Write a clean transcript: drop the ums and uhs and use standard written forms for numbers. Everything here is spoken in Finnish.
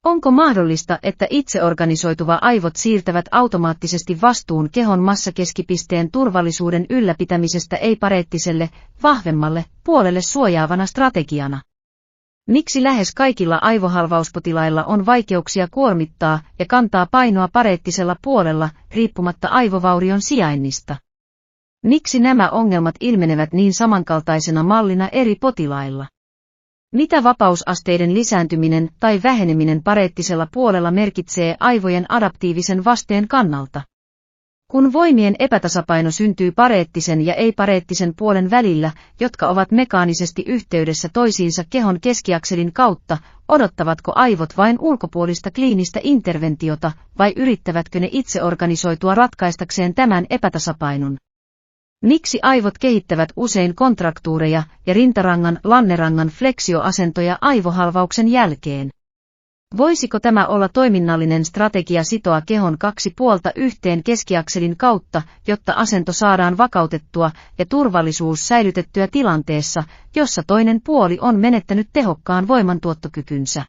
Onko mahdollista, että itseorganisoituva aivot siirtävät automaattisesti vastuun kehon massakeskipisteen turvallisuuden ylläpitämisestä ei-pareettiselle, vahvemmalle puolelle suojaavana strategiana? Miksi lähes kaikilla aivohalvauspotilailla on vaikeuksia kuormittaa ja kantaa painoa pareettisella puolella, riippumatta aivovaurion sijainnista? Miksi nämä ongelmat ilmenevät niin samankaltaisena mallina eri potilailla? Mitä vapausasteiden lisääntyminen tai väheneminen pareettisella puolella merkitsee aivojen adaptiivisen vasteen kannalta? Kun voimien epätasapaino syntyy pareettisen ja ei-pareettisen puolen välillä, jotka ovat mekaanisesti yhteydessä toisiinsa kehon keskiakselin kautta, odottavatko aivot vain ulkopuolista kliinistä interventiota vai yrittävätkö ne itse organisoitua ratkaistakseen tämän epätasapainon? Miksi aivot kehittävät usein kontraktuureja ja rintarangan lannerangan fleksioasentoja aivohalvauksen jälkeen? Voisiko tämä olla toiminnallinen strategia sitoa kehon kaksi puolta yhteen keskiakselin kautta, jotta asento saadaan vakautettua ja turvallisuus säilytettyä tilanteessa, jossa toinen puoli on menettänyt tehokkaan voimantuottokykynsä?